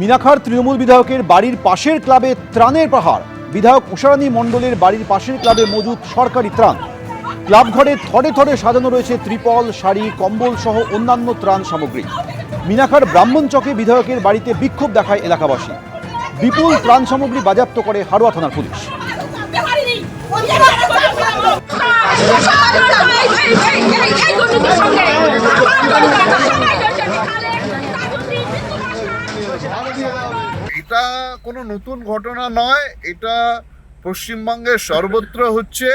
মিনাখার তৃণমূল বিধায়কের বাড়ির পাশের ক্লাবে ত্রাণের পাহাড়। বিধায়ক উষারানী মণ্ডলের বাড়ির পাশের ক্লাবে মজুদ সরকারি ত্রাণ। ক্লাব ঘরে থরে থরে সাজানো রয়েছে ত্রিপল, শাড়ি, কম্বল সহ অন্যান্য ত্রাণ সামগ্রী। মিনাখার ব্রাহ্মণ চকে বিধায়কের বাড়িতে বিক্ষোভ দেখায় এলাকাবাসী। বিপুল ত্রাণ সামগ্রী বাজেয়াপ্ত করে হারোয়া থানার পুলিশ। এটা কোনো নতুন ঘটনা নয়, এটা পশ্চিমবঙ্গের সর্বত্র হচ্ছে।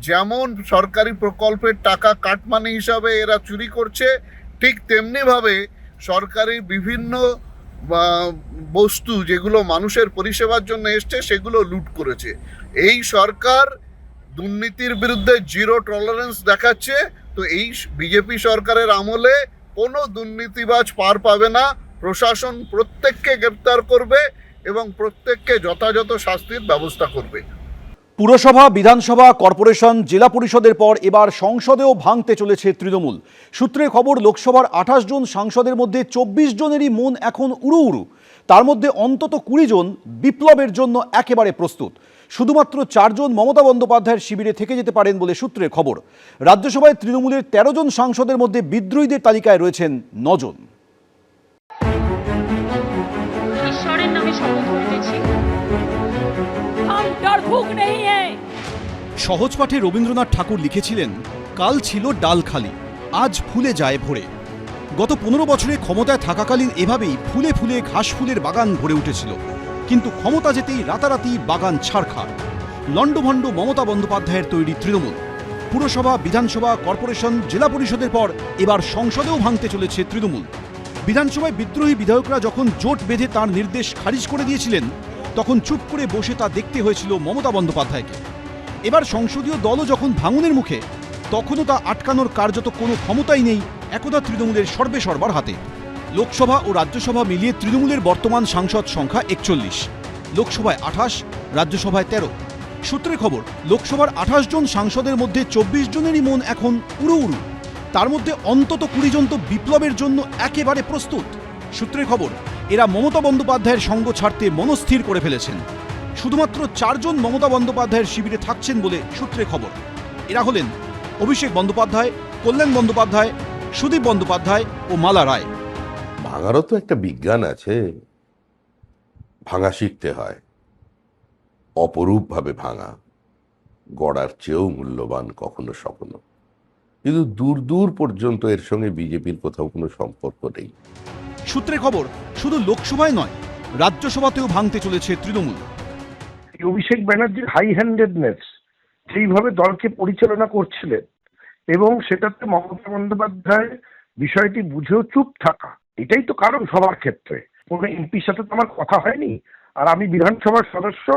যেমন সরকারি প্রকল্পের টাকা কাটমানি হিসাবে এরা চুরি করছে, ঠিক তেমনিভাবে সরকারি বিভিন্ন বস্তু যেগুলো মানুষের পরিষেবার জন্য এসছে সেগুলো লুট করেছে। এই সরকার দুর্নীতির বিরুদ্ধে জিরো টলারেন্স দেখাচ্ছে। তো এই বিজেপি সরকারের আমলে কোনো দুর্নীতিবাজ পার পাবে না। প্রশাসন প্রত্যেককে গ্রেপ্তার করবে এবং প্রত্যেককে যথাযথ শাস্তির ব্যবস্থা করবে। পুরসভা, বিধানসভা, কর্পোরেশন, জেলা পরিষদের পর এবার সংসদেও ভাঙতে চলেছে তৃণমূল। সূত্রের খবর, লোকসভার 28 জন সাংসদের মধ্যে 24 জনেরই মন এখন উড়ু উড়ু। তার মধ্যে অন্তত 20 জন বিপ্লবের জন্য একেবারে প্রস্তুত। শুধুমাত্র 4 জন মমতা বন্দ্যোপাধ্যায়ের শিবিরে থেকে যেতে পারেন বলে সূত্রের খবর। রাজ্যসভায় তৃণমূলের 13 জন সাংসদের মধ্যে বিদ্রোহীদের তালিকায় রয়েছেন 9 জন। ঈশ্বরের নামে শপথ করিতেছি, সহজ পাঠে রবীন্দ্রনাথ ঠাকুর লিখেছিলেন, কাল ছিল ডালখালি, আজ ফুলে যায় ভরে। গত 15 বছরে ক্ষমতায় থাকাকালীন এভাবেই ফুলে ফুলে ঘাস ফুলের বাগান ভরে উঠেছিল। কিন্তু ক্ষমতা যেতেই রাতারাতি বাগান ছাড়খাড়। লণ্ডভণ্ড মমতা বন্দ্যোপাধ্যায়ের তৈরি তৃণমূল। পুরসভা, বিধানসভা, কর্পোরেশন, জেলা পরিষদের পর এবার সংসদেও ভাঙতে চলেছে তৃণমূল। বিধানসভায় বিদ্রোহী বিধায়করা যখন জোট বেঁধে তার নির্দেশ খারিজ করে দিয়েছিলেন, তখন চুপ করে বসে তা দেখতে হয়েছিল মমতা বন্দ্যোপাধ্যায়কে। এবার সংসদীয় দলও যখন ভাঙনের মুখে, তখনও তা আটকানোর কার্যত কোনো ক্ষমতাই নেই একদা তৃণমূলের সর্বেসর্বার হাতে। লোকসভা ও রাজ্যসভা মিলিয়ে তৃণমূলের বর্তমান সাংসদ সংখ্যা 41, লোকসভায় 28, রাজ্যসভায় 13। সূত্রের খবর, লোকসভার 28 জন সাংসদের মধ্যে 24 জনেরই মন এখন উড়ু উড়ু। তার মধ্যে অন্তত 20 জন তো বিপ্লবের জন্য একেবারে প্রস্তুত। সূত্রের খবর, এরা মমতা বন্দ্যোপাধ্যায়ের সঙ্গ ছাড়তে মনস্থির করে ফেলেছেন। শুধুমাত্র 4 জন মমতা বন্দ্যোপাধ্যায়ের শিবিরে থাকছেন বলে সূত্রের খবর। এরা হলেন অভিষেক বন্দ্যোপাধ্যায়, কল্যাণ বন্দ্যোপাধ্যায়, সুদীপ বন্দ্যোপাধ্যায় ও মালা রায়। ভাঙারও তো একটা বিজ্ঞান আছে, ভাঙা শিখতে হয়। অপরূপভাবে ভাঙা, গড়ার চেয়েও মূল্যবান কখনো স্বপ্ন। কিন্তু দূর দূর পর্যন্ত এর সঙ্গে বিজেপির কোথাও কোনো সম্পর্ক নেই। সূত্রের খবর, শুধু লোকসভায় নয়, রাজ্যসভাতেও ভাঙতে চলেছে তৃণমূল। অভিষেক ব্যানার্জির হাই হ্যান্ডেডনেস, সেইভাবে দলকে পরিচালনা করছিলেন এবং সেটাতে মমতা বন্দ্যোপাধ্যায় বিষয়টি বুঝেও চুপ থাকা, এটাই তো কারণ সবার ক্ষেত্রে। কোনো এমপির সাথে তো আমার কথা হয়নি, আর আমি বিধানসভার সদস্য,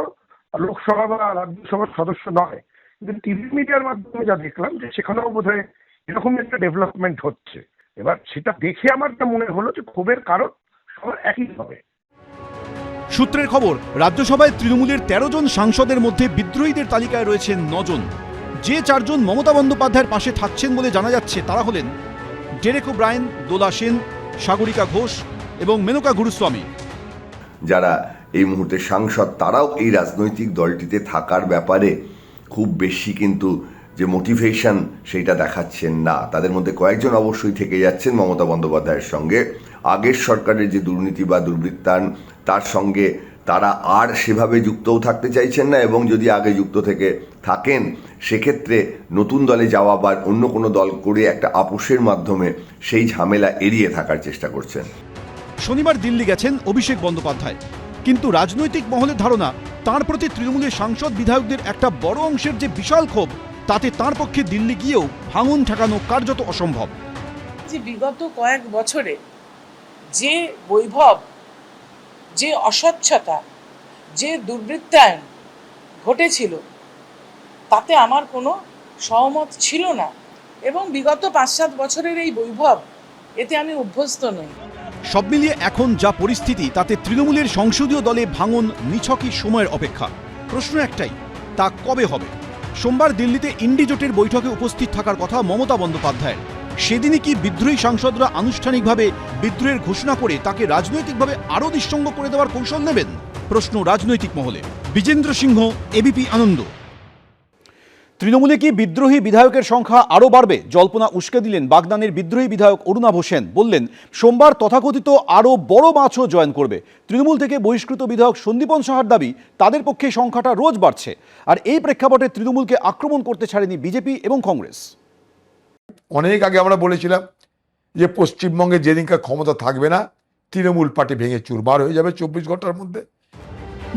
লোকসভা বা রাজ্যসভার সদস্য নয়। কিন্তু টিভি মিডিয়ার মাধ্যমে যা দেখলাম যে সেখানেও বোধহয় এরকম একটা ডেভেলপমেন্ট হচ্ছে। এবার সেটা দেখে আমার যা মনে হলো যে ক্ষোভের কারণ সবার একই হবে। সূত্রের খবর, রাজ্যসভায় তৃণমূলের 13 জন সাংসদের মধ্যে বিদ্রোহীদের তালিকায় রয়েছেন 9 জন। যে 4 জন মমতা বন্দ্যোপাধ্যায়ের পাশে থাকছেন বলে জানা যাচ্ছে তারা হলেন ডেরেক ওব্রায়েন, দোলা সেন, সাগরিকা ঘোষ এবং মেনকা গুরুস্বামী। যারা এই মুহূর্তে সাংসদ, তারাও এই রাজনৈতিক দলটিতে থাকার ব্যাপারে খুব বেশি কিন্তু যে মোটিভেশন সেইটা দেখাচ্ছেন না। তাদের মধ্যে কয়েকজন অবশ্যই থেকে যাচ্ছেন মমতা বন্দ্যোপাধ্যায়ের সঙ্গে। আগের সরকারের যে দুর্নীতি বা দুর্বৃত্তায়ন, তার সঙ্গে তারা আর সেভাবে যুক্তও থাকতে চাইছেন না, এবং যদি আগে যুক্ত থেকে থাকেন সেক্ষেত্রে নতুন দলে যাওয়া বা অন্য কোনো দল করে একটা আপোষের মাধ্যমে সেই ঝামেলা এড়িয়ে থাকার চেষ্টা করছেন। শনিবার দিল্লি গেছেন অভিষেক বন্দ্যোপাধ্যায়, কিন্তু রাজনৈতিক মহলের ধারণা তাঁর প্রতি তৃণমূলের সাংসদ বিধায়কদের একটা বড় অংশের যে বিশাল ক্ষোভ, তাতে তাঁর পক্ষে দিল্লি গিয়েও ভাঙন ঠেকানো কার্যত অসম্ভব। যে বিগত কয়েক বছরে যে বৈভব, যে অস্বচ্ছতা, যে দুর্বৃত্তায়ন ঘটেছিল, তাতে আমার কোনো সহমত ছিল না, এবং বিগত 5-7 বছরের এই বৈভব, এতে আমি অভ্যস্ত নই। সব মিলিয়ে এখন যা পরিস্থিতি, তাতে তৃণমূলের সংসদীয় দলে ভাঙন নিছকই সময়ের অপেক্ষা। প্রশ্ন একটাই, তা কবে হবে? সোমবার দিল্লিতে ইন্ডি জোটের বৈঠকে উপস্থিত থাকার কথা মমতা বন্দ্যোপাধ্যায়ের। সেদিনই কি বিদ্রোহী সাংসদরা আনুষ্ঠানিকভাবে বিদ্রোহের ঘোষণা করে তাকে রাজনৈতিকভাবে আরও নিঃসঙ্গ করে দেওয়ার কৌশল নেবেন? প্রশ্ন রাজনৈতিক মহলে। বিজেন্দ্র সিংহ, এবিপি আনন্দ। তৃণমূলে কি বিদ্রোহী বিধায়কের সংখ্যা আরও বাড়বে? জল্পনা উস্কে দিলেন বাগদানের বিদ্রোহী বিধায়ক অরুণাভ হোসেন। বললেন, সোমবার তথাকথিত আরও বড় মাছও জয়েন করবে। তৃণমূল থেকে বহিষ্কৃত বিধায়ক সন্দীপন সাহার দাবি, তাদের পক্ষে সংখ্যাটা রোজ বাড়ছে। আর এই প্রেক্ষাপটে তৃণমূলকে আক্রমণ করতে ছাড়েনি বিজেপি এবং কংগ্রেস। অনেক আগে আমরা বলেছিলাম যে পশ্চিমবঙ্গে যেদিনকার ক্ষমতা থাকবে না, তৃণমূল পার্টি ভেঙে চুরমার হয়ে যাবে 24 ঘন্টার মধ্যে।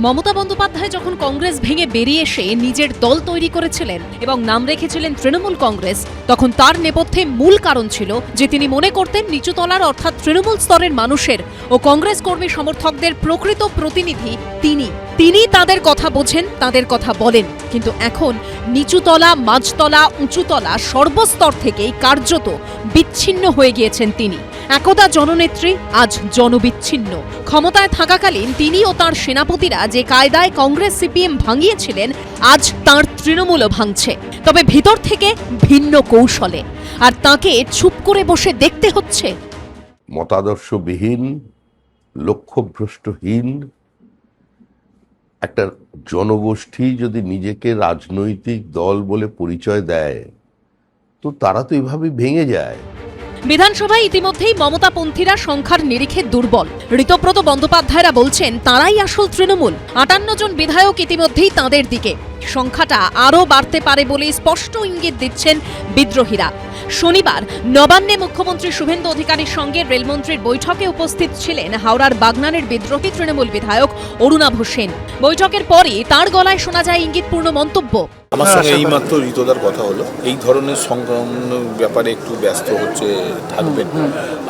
মমতা বন্দ্যোপাধ্যায় যখন কংগ্রেস ভেঙে বেরিয়ে এসে নিজের দল তৈরি করেছিলেন এবং নাম রেখেছিলেন তৃণমূল কংগ্রেস, তখন তার নেপথ্যে মূল কারণ ছিল যে তিনি মনে করতেন নিচুতলার অর্থাৎ তৃণমূল স্তরের মানুষের ও কংগ্রেস কর্মী সমর্থকদের প্রকৃত প্রতিনিধি তিনি তাদের কথা বোঝেন, তাদের কথা বলেন। কিন্তু এখন নিচুতলা, মাঝতলা, উঁচুতলা সর্বস্তর থেকেই কার্যত বিচ্ছিন্ন হয়ে গিয়েছেন তিনি। একদা জননেত্রী, আজ জনবিচ্ছিন্ন। ক্ষমতায় থাকাকালীন তিনি ও তাঁর সেনাপতিরা যে কায়দায় কংগ্রেস সিপিএম ভাঙিয়েছিলেন, আজ তাঁর তৃণমূলও ভাঙছে, তবে ভিতর থেকে ভিন্ন কৌশলে। আর তাকে চুপ করে বসে দেখতে হচ্ছে। মতাদর্শবিহীন, লক্ষ্যভ্রষ্টহীন একটা জনগোষ্ঠী যদি নিজেকে রাজনৈতিক দল বলে পরিচয় দেয়, তো তারা তো এভাবে ভেঙে যায়। বিধানসভায় ইতিমধ্যেই মমতাপন্থীরা সংখ্যার নিরিখে দুর্বল। ঋতব্রত বন্দ্যোপাধ্যায়রা বলছেন তারাই আসল তৃণমূল। 58 জন বিধায়ক ইতিমধ্যেই তাঁদের দিকে। সংখ্যাটা আরও বাড়তে পারে বলে স্পষ্ট ইঙ্গিত দিচ্ছেন বিদ্রোহীরা। শনিবার নবান্নে মুখ্যমন্ত্রী শুভেন্দু অধিকারীর সঙ্গে রেলমন্ত্রীর বৈঠকে উপস্থিত ছিলেন হাওড়ার বাগনানের বিদ্রোহী তৃণমূল বিধায়ক অরুণাভ হোসেন। বৈঠকের পরই তাঁর গলায় শোনা যায় ইঙ্গিতপূর্ণ মন্তব্য। আমার সঙ্গে এইমাত্র ঋতদার কথা হলো, এই ধরনের সংক্রমণ ব্যাপারে একটু ব্যস্ত হচ্ছে থাকবেন।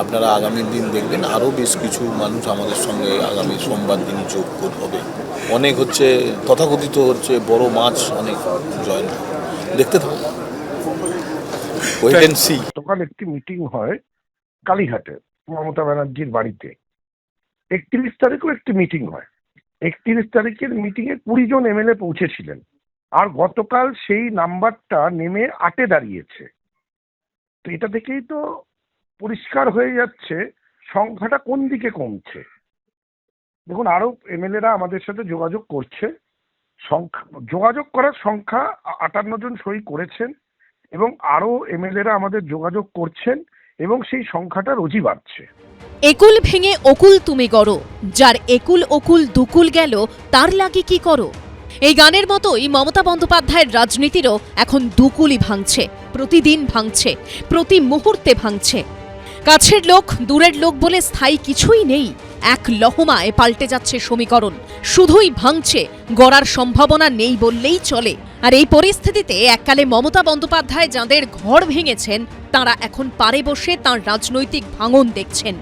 আপনারা আগামী দিন দেখবেন আরও বেশ কিছু মানুষ আমাদের সঙ্গে আগামী সোমবার দিন যোগ হবে। অনেক হচ্ছে তথাকথিত হচ্ছে বড় মাছ অনেক জয়েন দেখতে থাকুন। গতকাল একটি মিটিং হয় কালীঘাটে মমতা ব্যানার্জির বাড়িতে। 31 তারিখও একটি মিটিং হয়। 31 তারিখের মিটিংয়ে 20 জন এমএলএ পৌঁছেছিলেন, আর গতকাল সেই নাম্বারটা নেমে 8-এ দাঁড়িয়েছে। তো এটা থেকেই তো পরিষ্কার হয়ে যাচ্ছে সংখ্যাটা কোন দিকে কমছে। দেখুন, আরো এমএলএরা আমাদের সাথে যোগাযোগ করছে। যোগাযোগ করার সংখ্যা 58 জন সই করেছেন এবং আরো এমএলএরা আমাদের যোগাযোগ করছেন এবং সেই সংখ্যাটা রোজই বাড়ছে। একুল ভেঙে অকুল তুমি গড়ো, যার একুল অকুল দুকুল গেল তার লাগি কি করো। এই গানের মতোই মমতা বন্দ্যোপাধ্যায়ের রাজনীতিরও এখন দুকুলই ভাঙছে, প্রতিদিন ভাঙছে, প্রতি মুহূর্তে ভাঙছে। কাছের লোক, দূরের লোক বলে স্থায়ী কিছুই নেই। এক লহমায় পাল্টে যাচ্ছে সমীকরণ। শুধুই ভাঙছে, গড়ার সম্ভাবনা নেই বললেই চলে। আর এই পরিস্থিতিতে এককালে মমতা বন্দ্যোপাধ্যায় যাঁদের ঘর ভেঙেছেন, তাঁরা এখন পারে বসে তাঁর রাজনৈতিক ভাঙন দেখছেন।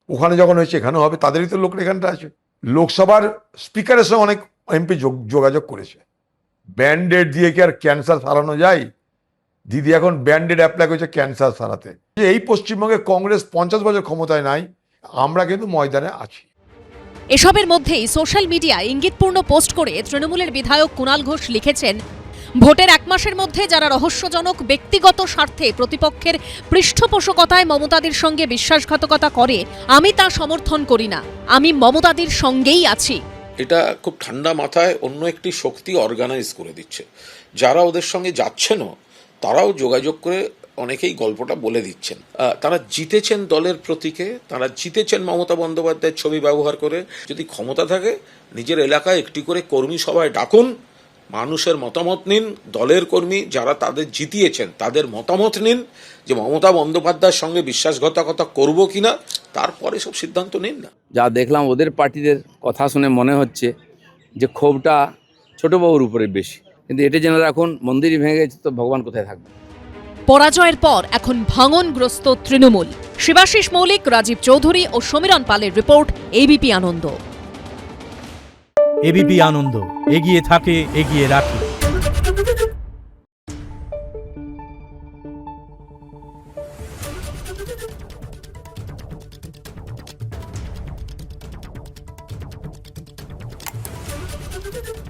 ওখানে যখন হয়েছে এখানেও হবে, তাদেরই তো লোক এখানটা আছে। লোকসভার স্পিকারের সঙ্গে অনেক এমপি যোগাযোগ করেছে। ব্যান্ডেড দিয়ে কি আর ক্যান্সার সারানো যায়? দিদি এখন ব্যান্ডেড অ্যাপ্লাই করেছে ক্যান্সার সারাতে। এই পশ্চিমবঙ্গে কংগ্রেস 50 বছর ক্ষমতায় নাই, আমরা কিন্তু ময়দানে আছি। এসবের মধ্যেই সোশ্যাল মিডিয়ায় ইঙ্গিতপূর্ণ পোস্ট করে তৃণমূলের বিধায়ক কুণাল ঘোষ লিখেছেন, ভোটের 1 মাসের মধ্যে যারা রহস্যজনক ব্যক্তিগত স্বার্থে প্রতিপক্ষের পৃষ্ঠপোষকতায় মমতাদির সঙ্গে বিশ্বাসঘাতকতা করে, আমি তা সমর্থন করি না। আমি মমতাদির সঙ্গেই আছি। এটা খুব ঠান্ডা মাথায় অন্য একটি শক্তি অর্গানাইজ করে দিচ্ছে। যারা ওদের সঙ্গে যাচ্ছেনও তারাও যোগাযোগ করে অনেকেই গল্পটা বলে দিচ্ছেন। তারা জিতেছেন দলের প্রতীকে, তারা জিতেছেন মমতা বন্দ্যোপাধ্যায়ের ছবি ব্যবহার করে। যদি ক্ষমতা থাকে, নিজের এলাকায় একটি করে কর্মী সভায় ডাকুন, মানুষের মতামত নিন। দলের কর্মী যারা তাদের জিতিয়েছেন তাদের মতামত নিন যে মমতা বন্দ্যোপাধ্যায়ের সঙ্গে বিশ্বাসঘাতকতা করবো কিনা, তারপরে সব সিদ্ধান্ত নিন না। যা দেখলাম ওদের পার্টিদের কথা শুনে মনে হচ্ছে যে ক্ষোভটা ছোটবাবুর উপরে বেশি। কিন্তু এটা জেনে রাখুন, মন্দিরই ভেঙে গেছে তো ভগবান কোথায় থাকবে। পরাজয়ের পর এখন ভাঙনগ্রস্ত তৃণমূল। শিবাশিস মৌলিক, রাজীব চৌধুরী ও সমীরণ পালের রিপোর্ট, এবিপি আনন্দ। এবিপি আনন্দ, এগিয়ে থাকে, এগিয়ে রাখে। Thank you.